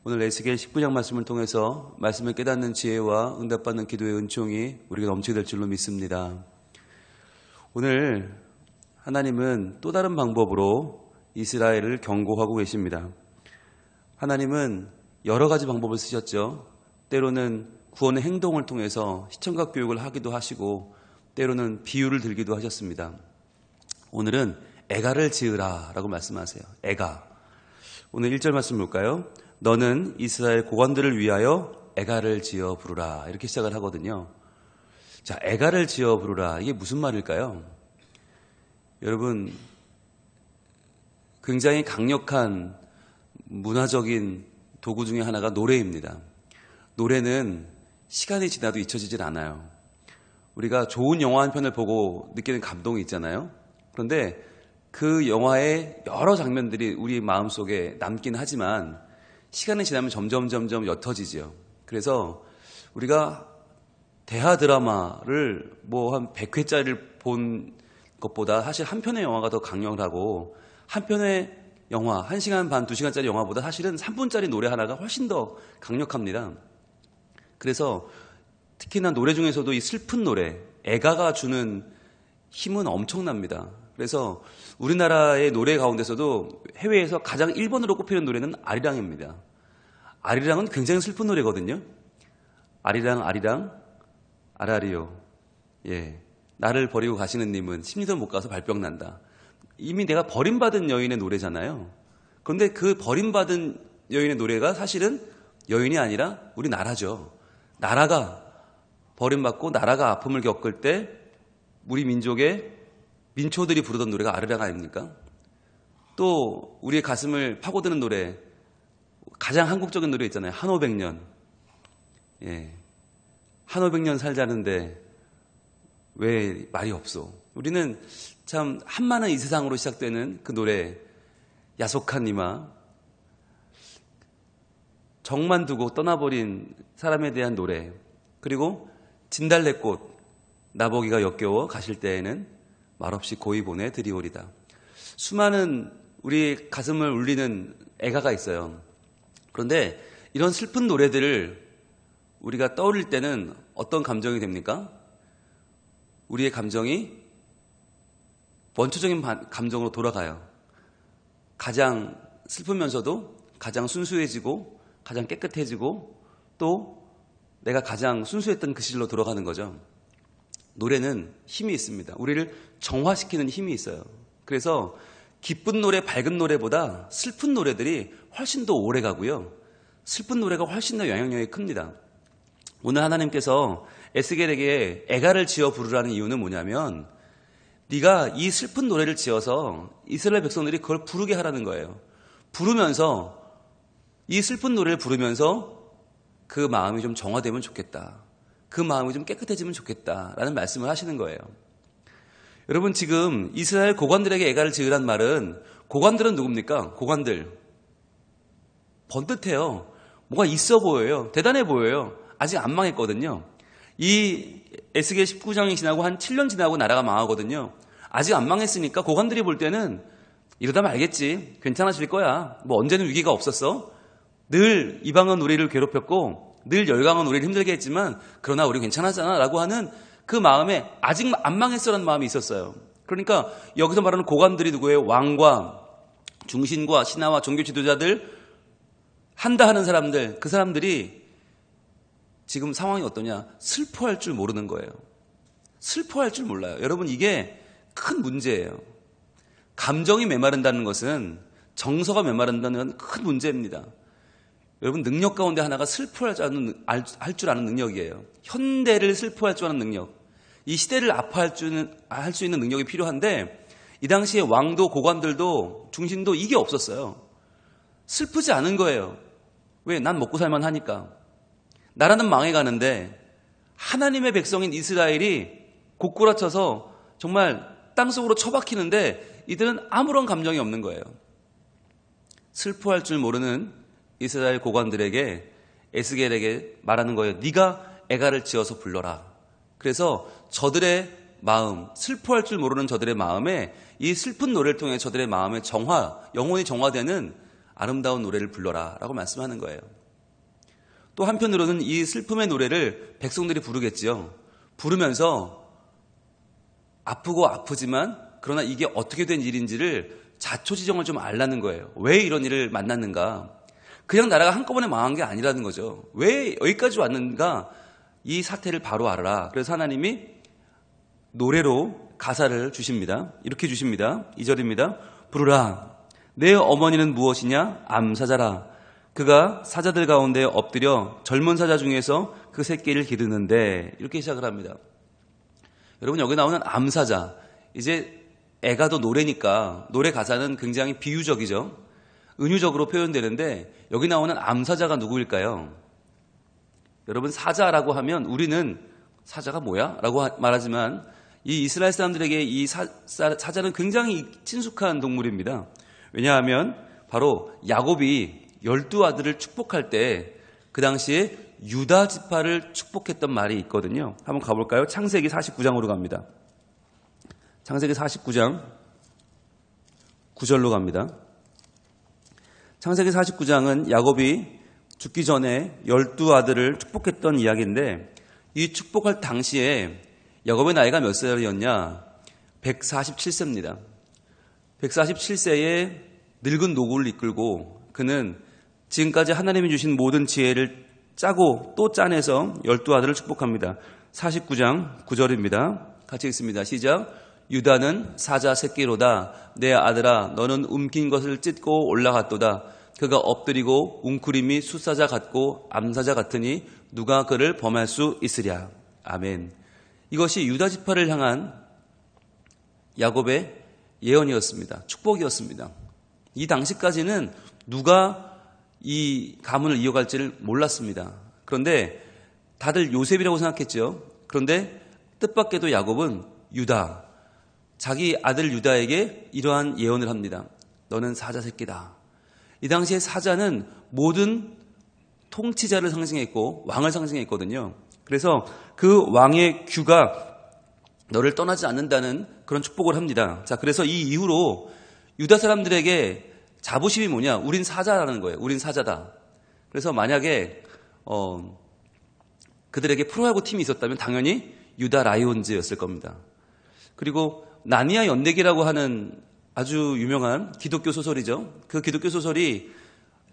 오늘 에스겔 19장 말씀을 통해서 말씀을 깨닫는 지혜와 응답받는 기도의 은총이 우리가 넘치게 될 줄로 믿습니다. 오늘 하나님은 또 다른 방법으로 이스라엘을 경고하고 계십니다. 하나님은 여러 가지 방법을 쓰셨죠. 때로는 구원의 행동을 통해서 시청각 교육을 하기도 하시고 때로는 비유를 들기도 하셨습니다. 오늘은 애가를 지으라 라고 말씀하세요. 애가. 오늘 1절 말씀 볼까요? 너는 이스라엘 고관들을 위하여 애가를 지어 부르라. 이렇게 시작을 하거든요. 자, 애가를 지어 부르라. 이게 무슨 말일까요? 여러분, 굉장히 강력한 문화적인 도구 중에 하나가 노래입니다. 노래는 시간이 지나도 잊혀지질 않아요. 우리가 좋은 영화 한 편을 보고 느끼는 감동이 있잖아요. 그런데 그 영화의 여러 장면들이 우리 마음속에 남긴 하지만 시간이 지나면 점점 옅어지죠. 그래서 우리가 대하 드라마를 뭐 한 100회짜리를 본 것보다 사실 한 편의 영화가 더 강렬하고 한 편의 영화, 1시간 반, 2시간짜리 영화보다 사실은 3분짜리 노래 하나가 훨씬 더 강력합니다. 그래서 특히나 노래 중에서도 이 슬픈 노래, 애가가 주는 힘은 엄청납니다. 그래서 우리나라의 노래 가운데서도 해외에서 가장 1번으로 꼽히는 노래는 아리랑입니다. 아리랑은 굉장히 슬픈 노래거든요. 아리랑 아라리요. 예, 나를 버리고 가시는 님은 심리도 못 가서 발병 난다. 이미 내가 버림받은 여인의 노래잖아요. 그런데 그 버림받은 여인의 노래가 사실은 여인이 아니라 우리나라죠. 나라가 버림받고 나라가 아픔을 겪을 때 우리 민족의 민초들이 부르던 노래가 아리랑 아닙니까? 또 우리의 가슴을 파고드는 노래, 가장 한국적인 노래 있잖아요. 한 500년. 예, 한 500년 살자는데 왜 말이 없소? 우리는 참 한많은 이 세상으로 시작되는 그 노래, 야속한 이마, 정만 두고 떠나버린 사람에 대한 노래, 그리고 진달래꽃, 나보기가 역겨워 가실 때에는 말없이 고이 보내 드리오리다. 수많은 우리 가슴을 울리는 애가가 있어요. 그런데 이런 슬픈 노래들을 우리가 떠올릴 때는 어떤 감정이 됩니까? 우리의 감정이 원초적인 감정으로 돌아가요. 가장 슬프면서도 가장 순수해지고 가장 깨끗해지고 또 내가 가장 순수했던 그 시절로 돌아가는 거죠. 노래는 힘이 있습니다. 우리를 정화시키는 힘이 있어요. 그래서 기쁜 노래, 밝은 노래보다 슬픈 노래들이 훨씬 더 오래 가고요. 슬픈 노래가 훨씬 더 영향력이 큽니다. 오늘 하나님께서 에스겔에게 애가를 지어 부르라는 이유는 뭐냐면 네가 이 슬픈 노래를 지어서 이스라엘 백성들이 그걸 부르게 하라는 거예요. 부르면서 이 슬픈 노래를 부르면서 그 마음이 좀 정화되면 좋겠다. 그 마음이 좀 깨끗해지면 좋겠다라는 말씀을 하시는 거예요. 여러분, 지금 이스라엘 고관들에게 애가를 지으란 말은, 고관들은 누굽니까? 고관들. 번듯해요. 뭐가 있어 보여요. 대단해 보여요. 아직 안 망했거든요. 이 에스겔 19장이 지나고 한 7년 지나고 나라가 망하거든요. 아직 안 망했으니까 고관들이 볼 때는 이러다 말겠지. 괜찮아질 거야. 뭐 언제는 위기가 없었어. 늘 이방은 우리를 괴롭혔고 늘 열강은 우리를 힘들게 했지만 그러나 우리 괜찮았잖아 라고 하는 그 마음에 아직 안 망했어라는 마음이 있었어요. 그러니까 여기서 말하는 고관들이 누구예요? 왕과 중신과 신하와 종교 지도자들, 한다 하는 사람들, 그 사람들이 지금 상황이 어떠냐? 슬퍼할 줄 모르는 거예요. 슬퍼할 줄 몰라요. 여러분, 이게 큰 문제예요. 감정이 메마른다는 것은, 정서가 메마른다는 건 큰 문제입니다. 여러분, 능력 가운데 하나가 슬퍼할 줄 아는 능력이에요. 현대를 슬퍼할 줄 아는 능력. 이 시대를 아파할 수 있는 능력이 필요한데 이 당시에 왕도 고관들도 중신도 이게 없었어요. 슬프지 않은 거예요. 왜? 난 먹고 살만 하니까. 나라는 망해가는데 하나님의 백성인 이스라엘이 고꾸라쳐서 정말 땅속으로 처박히는데 이들은 아무런 감정이 없는 거예요. 슬퍼할 줄 모르는 이스라엘 고관들에게 에스겔에게 말하는 거예요. 네가 애가를 지어서 불러라. 그래서 저들의 마음, 슬퍼할 줄 모르는 저들의 마음에 이 슬픈 노래를 통해 저들의 마음의 정화, 영혼이 정화되는 아름다운 노래를 불러라 라고 말씀하는 거예요. 또 한편으로는 이 슬픔의 노래를 백성들이 부르겠지요. 부르면서 아프고 아프지만 그러나 이게 어떻게 된 일인지를 자초지종을 좀 알라는 거예요. 왜 이런 일을 만났는가? 그냥 나라가 한꺼번에 망한 게 아니라는 거죠. 왜 여기까지 왔는가? 이 사태를 바로 알아라. 그래서 하나님이 노래로 가사를 주십니다. 이렇게 주십니다. 2절입니다. 부르라. 내 어머니는 무엇이냐? 암사자라. 그가 사자들 가운데 엎드려 젊은 사자 중에서 그 새끼를 기르는데, 이렇게 시작을 합니다. 여러분, 여기 나오는 암사자, 이제 애가 더 노래니까 노래 가사는 굉장히 비유적이죠. 은유적으로 표현되는데 여기 나오는 암사자가 누구일까요? 여러분, 사자라고 하면 우리는 사자가 뭐야? 라고 말하지만 이 이스라엘 사람들에게 이 사자는 굉장히 친숙한 동물입니다. 왜냐하면 바로 야곱이 12아들을 축복할 때 그 당시에 유다 지파를 축복했던 말이 있거든요. 한번 가볼까요? 창세기 49장으로 갑니다. 창세기 49장 9절로 갑니다. 창세기 49장은 야곱이 죽기 전에 12아들을 축복했던 이야기인데, 이 축복할 당시에 야곱의 나이가 몇 살이었냐? 147세입니다. 147세에 늙은 노구를 이끌고 그는 지금까지 하나님이 주신 모든 지혜를 짜고 또 짜내서 12아들을 축복합니다. 49장 9절입니다. 같이 읽습니다. 시작. 유다는 사자 새끼로다. 내 아들아, 너는 움킨 것을 찢고 올라갔도다. 그가 엎드리고 웅크림이 숫사자 같고 암사자 같으니 누가 그를 범할 수 있으랴. 아멘. 이것이 유다 지파를 향한 야곱의 예언이었습니다. 축복이었습니다. 이 당시까지는 누가 이 가문을 이어갈지를 몰랐습니다. 그런데 다들 요셉이라고 생각했죠. 그런데 뜻밖에도 야곱은 유다, 자기 아들 유다에게 이러한 예언을 합니다. 너는 사자 새끼다. 이 당시에 사자는 모든 통치자를 상징했고 왕을 상징했거든요. 그래서 그 왕의 규가 너를 떠나지 않는다는 그런 축복을 합니다. 자, 그래서 이 이후로 유다 사람들에게 자부심이 뭐냐? 우린 사자라는 거예요. 우린 사자다. 그래서 만약에 그들에게 프로야구 팀이 있었다면 당연히 유다 라이온즈였을 겁니다. 그리고 나니아 연대기라고 하는 아주 유명한 기독교 소설이죠. 그 기독교 소설이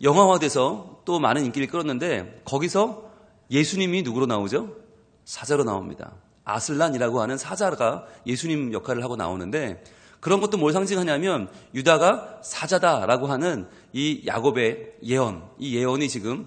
영화화돼서 또 많은 인기를 끌었는데 거기서 예수님이 누구로 나오죠? 사자로 나옵니다. 아슬란이라고 하는 사자가 예수님 역할을 하고 나오는데, 그런 것도 뭘 상징하냐면 유다가 사자다라고 하는 이 야곱의 예언, 이 예언이 지금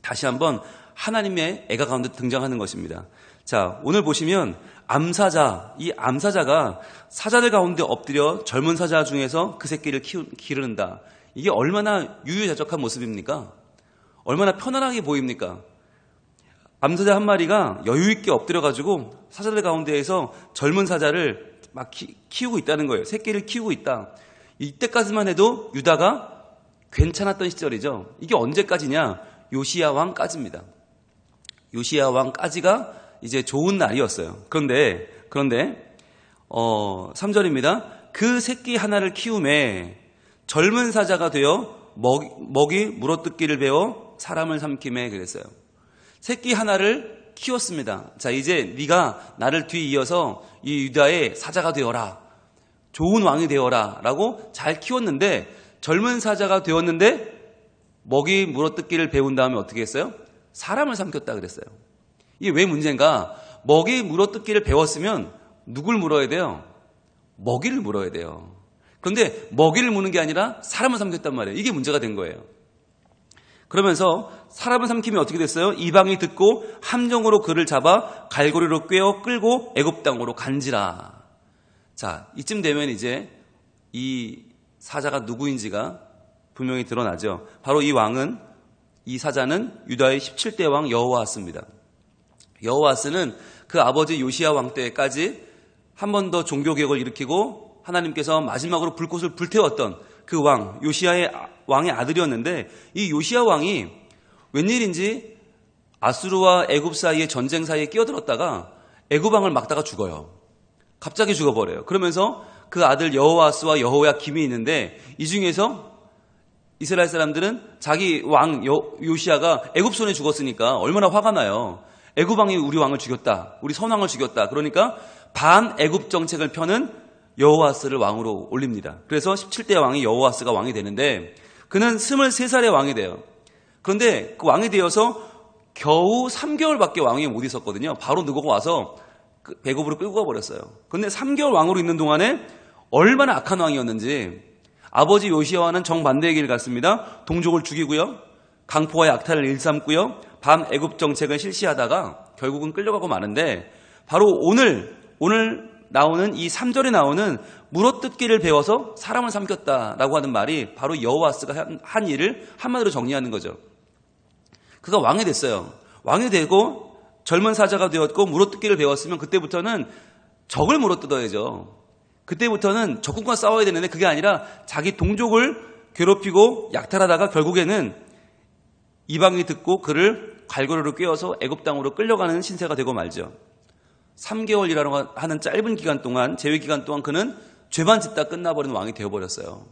다시 한번 하나님의 애가 가운데 등장하는 것입니다. 자, 오늘 보시면 암사자, 이 암사자가 사자들 가운데 엎드려 젊은 사자 중에서 그 새끼를 기르는다. 이게 얼마나 유유자적한 모습입니까? 얼마나 편안하게 보입니까? 암사자 한 마리가 여유 있게 엎드려가지고 사자들 가운데에서 젊은 사자를 막 키우고 있다는 거예요. 새끼를 키우고 있다. 이때까지만 해도 유다가 괜찮았던 시절이죠. 이게 언제까지냐? 요시야 왕까지입니다. 요시야 왕까지가 이제 좋은 날이었어요. 그런데 3절입니다. 그 새끼 하나를 키움에 젊은 사자가 되어 먹이 물어뜯기를 배워 사람을 삼킴에 그랬어요. 새끼 하나를 키웠습니다. 자, 이제 네가 나를 뒤이어서 이 유다의 사자가 되어라. 좋은 왕이 되어라. 라고 잘 키웠는데 젊은 사자가 되었는데 먹이 물어뜯기를 배운 다음에 어떻게 했어요? 사람을 삼켰다 그랬어요. 이게 왜 문제인가? 먹이 물어뜯기를 배웠으면 누굴 물어야 돼요? 먹이를 물어야 돼요. 그런데 먹이를 무는 게 아니라 사람을 삼켰단 말이에요. 이게 문제가 된 거예요. 그러면서 사람을 삼키면 어떻게 됐어요? 이방이 듣고 함정으로 그를 잡아 갈고리로 꿰어 끌고 애굽 땅으로 간지라. 자, 이쯤 되면 이제 이 사자가 누구인지가 분명히 드러나죠. 바로 이 사자는 유다의 17대 왕 여호아스입니다. 여호아스는 그 아버지 요시야 왕 때까지 한 번 더 종교개혁을 일으키고 하나님께서 마지막으로 불꽃을 불태웠던 그 왕, 요시야의 왕의 아들이었는데, 이 요시야 왕이 웬일인지 아수르와 애굽 사이의 전쟁 사이에 끼어들었다가 애굽 왕을 막다가 죽어요. 갑자기 죽어버려요. 그러면서 그 아들 여호아스와 여호야김이 있는데 이 중에서 이스라엘 사람들은 자기 왕 요시아가 애굽 손에 죽었으니까 얼마나 화가 나요. 애굽 왕이 우리 왕을 죽였다. 우리 선왕을 죽였다. 그러니까 반애굽 정책을 펴는 여호아스를 왕으로 올립니다. 그래서 17대 왕이 여호아스가 왕이 되는데 그는 23살에 왕이 돼요. 그런데 그 왕이 되어서 겨우 3개월밖에 왕위에 못 있었거든요. 바로 누구가 와서 애굽으로 끌고 가버렸어요. 그런데 3개월 왕으로 있는 동안에 얼마나 악한 왕이었는지 아버지 요시아와는 정반대의 길을 갔습니다. 동족을 죽이고요. 강포와 약탈을 일삼고요. 반애굽 정책을 실시하다가 결국은 끌려가고 마는데 바로 오늘 나오는 이 3절에 나오는 물어뜯기를 배워서 사람을 삼켰다라고 하는 말이 바로 여호아스가 한 일을 한마디로 정리하는 거죠. 그가 왕이 됐어요. 왕이 되고 젊은 사자가 되었고 물어뜯기를 배웠으면 그때부터는 적을 물어뜯어야죠. 그때부터는 적군과 싸워야 되는데 그게 아니라 자기 동족을 괴롭히고 약탈하다가 결국에는 이방이 듣고 그를 갈고리로 꿰어서 애굽 땅으로 끌려가는 신세가 되고 말죠. 3개월이라고 하는 짧은 기간 동안, 재위 기간 동안 그는 죄만 짓다 끝나버리는 왕이 되어버렸어요.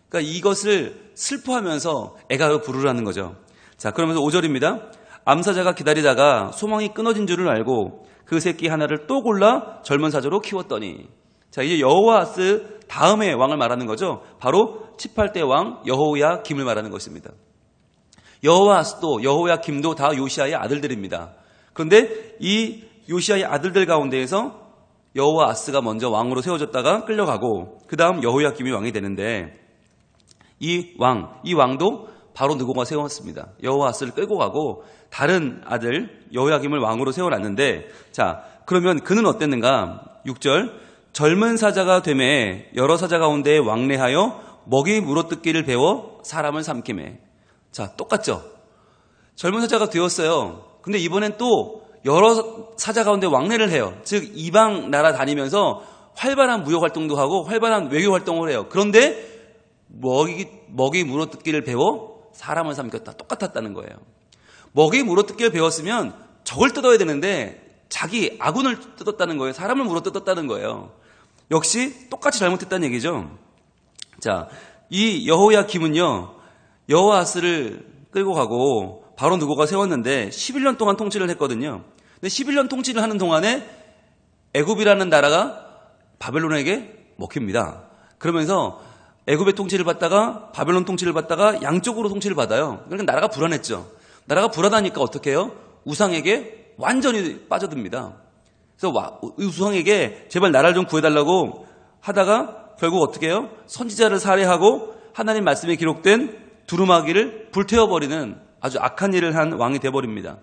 그러니까 이것을 슬퍼하면서 애가를 부르라는 거죠. 자, 그러면서 5절입니다. 암사자가 기다리다가 소망이 끊어진 줄을 알고 그 새끼 하나를 또 골라 젊은 사자로 키웠더니, 자, 이제 여호아스 다음의 왕을 말하는 거죠. 바로 18대 왕 여호야김을 말하는 것입니다. 여호아스도 여호야김도 다 요시아의 아들들입니다. 그런데 이 요시아의 아들들 가운데에서 여호아스가 먼저 왕으로 세워졌다가 끌려가고 그 다음 여호야김이 왕이 되는데 이 왕도 바로 느고가 세웠습니다. 여호아스를 끌고 가고 다른 아들 여호야김을 왕으로 세워놨는데, 자, 그러면 그는 어땠는가? 6절, 젊은 사자가 되매 여러 사자 가운데 왕래하여 먹이 물어뜯기를 배워 사람을 삼키매. 자, 똑같죠? 젊은 사자가 되었어요. 근데 이번엔 또 여러 사자 가운데 왕래를 해요. 즉 이방 나라 다니면서 활발한 무역 활동도 하고 활발한 외교 활동을 해요. 그런데 먹이 물어뜯기를 배워 사람을 삼켰다. 똑같았다는 거예요. 먹이 물어뜯기를 배웠으면 적을 뜯어야 되는데 자기 아군을 뜯었다는 거예요. 사람을 물어뜯었다는 거예요. 역시 똑같이 잘못했다는 얘기죠. 자, 이 여호야김은요, 여호아스를 끌고 가고 바로 느고가 세웠는데 11년 동안 통치를 했거든요. 근데 11년 통치를 하는 동안에 애굽이라는 나라가 바벨론에게 먹힙니다. 그러면서 애굽의 통치를 받다가 바벨론 통치를 받다가 양쪽으로 통치를 받아요. 그러니까 나라가 불안했죠. 나라가 불안하니까 어떻게 해요? 우상에게 완전히 빠져듭니다. 그래서 우상에게 제발 나라를 좀 구해달라고 하다가 결국 어떻게 해요? 선지자를 살해하고 하나님 말씀에 기록된 두루마기를 불태워버리는 아주 악한 일을 한 왕이 되어버립니다.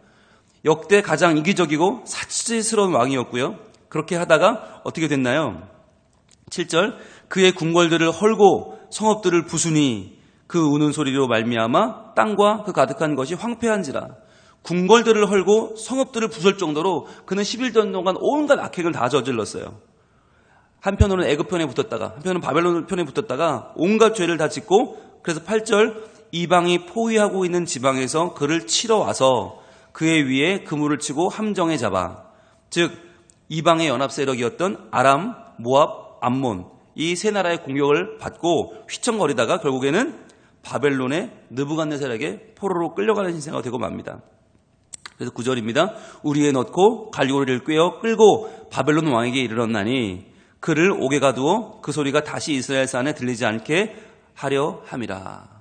역대 가장 이기적이고 사치스러운 왕이었고요. 그렇게 하다가 어떻게 됐나요? 7절, 그의 궁궐들을 헐고 성읍들을 부수니 그 우는 소리로 말미암아 땅과 그 가득한 것이 황폐한지라. 궁궐들을 헐고 성읍들을 부술 정도로 그는 11년 동안 온갖 악행을 다 저질렀어요. 한편으로는 애굽 편에 붙었다가 한편으로는 바벨론 편에 붙었다가 온갖 죄를 다 짓고, 그래서 8절, 이방이 포위하고 있는 지방에서 그를 치러 와서 그의 위에 그물을 치고 함정에 잡아. 즉 이방의 연합 세력이었던 아람, 모압, 암몬, 이 세 나라의 공격을 받고 휘청거리다가 결국에는 바벨론의 느부갓네살에게 포로로 끌려가는 신세가 되고 맙니다. 그래서 9절입니다. 우리에 넣고 갈고리를 꿰어 끌고 바벨론 왕에게 이르렀나니 그를 옥에 가두어 그 소리가 다시 이스라엘 산에 들리지 않게 하려 함이라.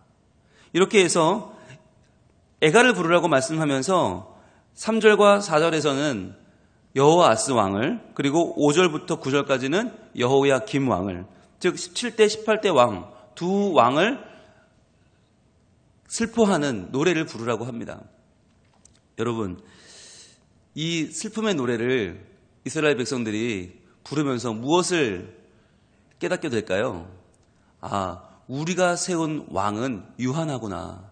이렇게 해서 애가를 부르라고 말씀하면서 3절과 4절에서는 여호아스 왕을, 그리고 5절부터 9절까지는 여호야김 왕을, 즉 17대 18대 왕 두 왕을 슬퍼하는 노래를 부르라고 합니다. 여러분, 이 슬픔의 노래를 이스라엘 백성들이 부르면서 무엇을 깨닫게 될까요? 아, 우리가 세운 왕은 유한하구나.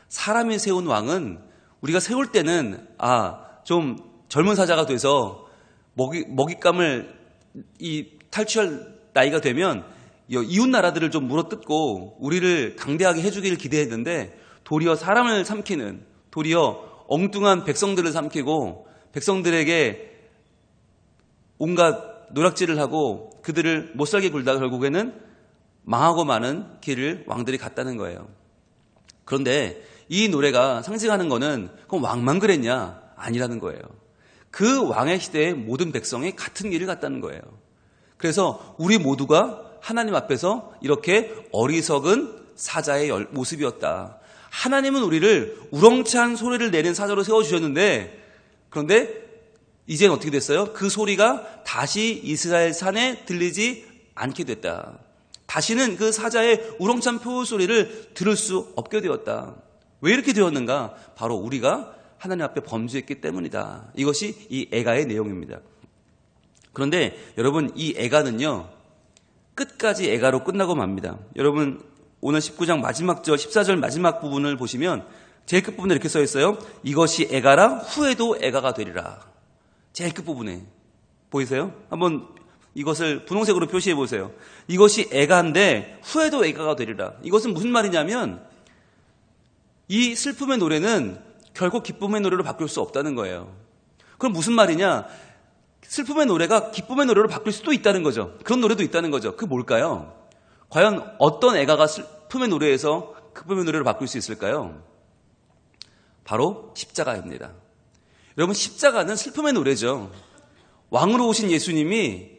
사람이 세운 왕은 우리가 세울 때는 좀 젊은 사자가 돼서 먹잇감을 탈취할 나이가 되면 이웃 나라들을 좀 물어뜯고 우리를 강대하게 해주기를 기대했는데 도리어 사람을 삼키는, 도리어 엉뚱한 백성들을 삼키고 백성들에게 온갖 노략질을 하고 그들을 못살게 굴다가 결국에는 망하고 마는 길을 왕들이 갔다는 거예요. 그런데 이 노래가 상징하는 거는 그럼 왕만 그랬냐? 아니라는 거예요. 그 왕의 시대의 모든 백성이 같은 길을 갔다는 거예요. 그래서 우리 모두가 하나님 앞에서 이렇게 어리석은 사자의 모습이었다. 하나님은 우리를 우렁찬 소리를 내는 사자로 세워주셨는데, 그런데 이제는 어떻게 됐어요? 그 소리가 다시 이스라엘 산에 들리지 않게 됐다. 다시는 그 사자의 우렁찬 표울 소리를 들을 수 없게 되었다. 왜 이렇게 되었는가? 바로 우리가 하나님 앞에 범죄했기 때문이다. 이것이 이 애가의 내용입니다. 그런데 여러분, 이 애가는요, 끝까지 애가로 끝나고 맙니다. 여러분, 오늘 19장 마지막 절, 14절 마지막 부분을 보시면 제일 끝부분에 이렇게 써 있어요. 이것이 애가라, 후에도 애가가 되리라. 제일 끝부분에 보이세요? 한번 이것을 분홍색으로 표시해 보세요. 이것이 애가인데 후에도 애가가 되리라. 이것은 무슨 말이냐면 이 슬픔의 노래는 결국 기쁨의 노래로 바뀔 수 없다는 거예요. 그럼 무슨 말이냐? 슬픔의 노래가 기쁨의 노래로 바뀔 수도 있다는 거죠. 그런 노래도 있다는 거죠. 그게 뭘까요? 과연 어떤 애가가 슬픔의 노래에서 기쁨의 노래로 바뀔 수 있을까요? 바로 십자가입니다. 여러분, 십자가는 슬픔의 노래죠. 왕으로 오신 예수님이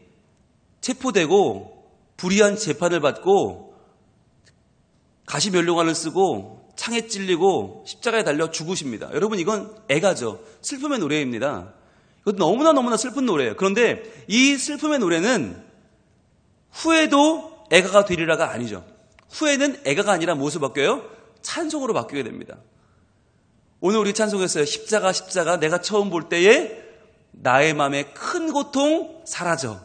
체포되고 불의한 재판을 받고 가시면류관을 쓰고 창에 찔리고 십자가에 달려 죽으십니다. 여러분, 이건 애가죠. 슬픔의 노래입니다. 이건 너무나 슬픈 노래예요. 그런데 이 슬픔의 노래는 후에도 애가가 되리라가 아니죠. 후에는 애가가 아니라 무엇으로 바뀌어요? 찬송으로 바뀌게 됩니다. 오늘 우리 찬송했어요. 십자가 십자가 내가 처음 볼 때에 나의 마음에 큰 고통 사라져.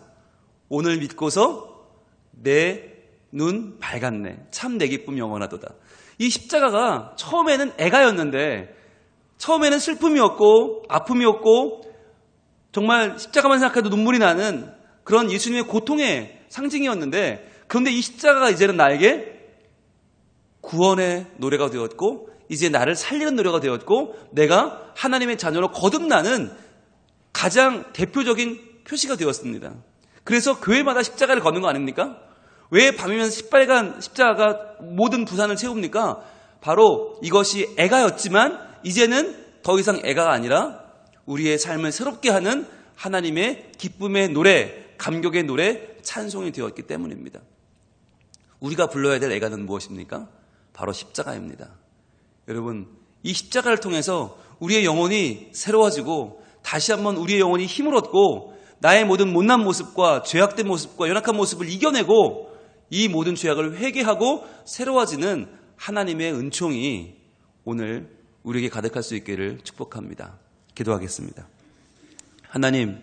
오늘 믿고서 내 눈 밝았네. 참 내 기쁨 영원하도다. 이 십자가가 처음에는 애가였는데, 처음에는 슬픔이었고 아픔이었고 정말 십자가만 생각해도 눈물이 나는 그런 예수님의 고통의 상징이었는데, 그런데 이 십자가가 이제는 나에게 구원의 노래가 되었고 이제 나를 살리는 노래가 되었고 내가 하나님의 자녀로 거듭나는 가장 대표적인 표시가 되었습니다. 그래서 교회마다 십자가를 걷는 거 아닙니까? 왜 밤이면 시빨간 십자가가 모든 부산을 채웁니까? 바로 이것이 애가였지만 이제는 더 이상 애가가 아니라 우리의 삶을 새롭게 하는 하나님의 기쁨의 노래, 감격의 노래, 찬송이 되었기 때문입니다. 우리가 불러야 될 애가는 무엇입니까? 바로 십자가입니다. 여러분, 이 십자가를 통해서 우리의 영혼이 새로워지고 다시 한번 우리의 영혼이 힘을 얻고 나의 모든 못난 모습과 죄악된 모습과 연약한 모습을 이겨내고 이 모든 죄악을 회개하고 새로워지는 하나님의 은총이 오늘 우리에게 가득할 수 있기를 축복합니다. 기도하겠습니다. 하나님,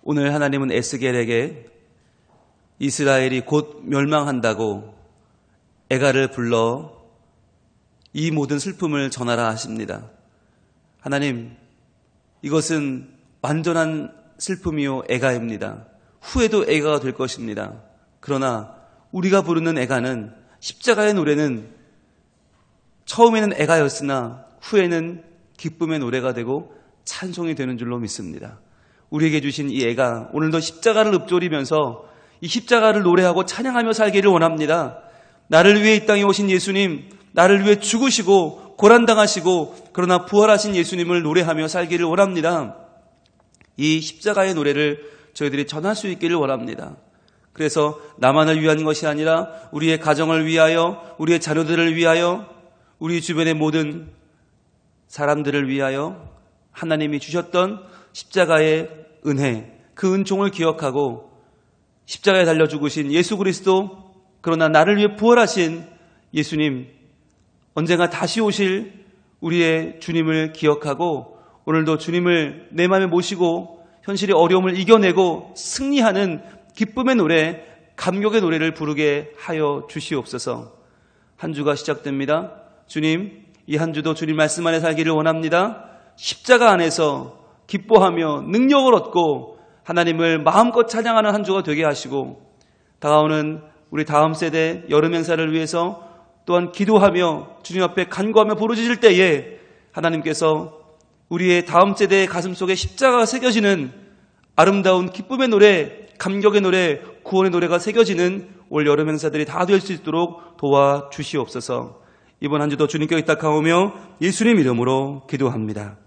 오늘 하나님은 에스겔에게 이스라엘이 곧 멸망한다고 애가를 불러 이 모든 슬픔을 전하라 하십니다. 하나님, 이것은 완전한 슬픔이요 애가입니다. 후에도 애가가 될 것입니다. 그러나 우리가 부르는 애가는, 십자가의 노래는 처음에는 애가였으나 후에는 기쁨의 노래가 되고 찬송이 되는 줄로 믿습니다. 우리에게 주신 이 애가 오늘도 십자가를 읊조리면서 이 십자가를 노래하고 찬양하며 살기를 원합니다. 나를 위해 이 땅에 오신 예수님, 나를 위해 죽으시고 고난당하시고 그러나 부활하신 예수님을 노래하며 살기를 원합니다. 이 십자가의 노래를 저희들이 전할 수 있기를 원합니다. 그래서 나만을 위한 것이 아니라 우리의 가정을 위하여, 우리의 자녀들을 위하여, 우리 주변의 모든 사람들을 위하여 하나님이 주셨던 십자가의 은혜, 그 은총을 기억하고 십자가에 달려 죽으신 예수 그리스도, 그러나 나를 위해 부활하신 예수님, 언젠가 다시 오실 우리의 주님을 기억하고 오늘도 주님을 내 마음에 모시고 현실의 어려움을 이겨내고 승리하는 기쁨의 노래, 감격의 노래를 부르게 하여 주시옵소서. 한 주가 시작됩니다. 주님, 이 한 주도 주님 말씀 안에 살기를 원합니다. 십자가 안에서 기뻐하며 능력을 얻고 하나님을 마음껏 찬양하는 한 주가 되게 하시고 다가오는 우리 다음 세대 여름 행사를 위해서 또한 기도하며 주님 앞에 간구하며 부르짖을 때에 하나님께서 우리의 다음 세대의 가슴속에 십자가가 새겨지는 아름다운 기쁨의 노래, 감격의 노래, 구원의 노래가 새겨지는 올 여름 행사들이 다 될 수 있도록 도와주시옵소서. 이번 한 주도 주님께 의탁하오며 예수님 이름으로 기도합니다.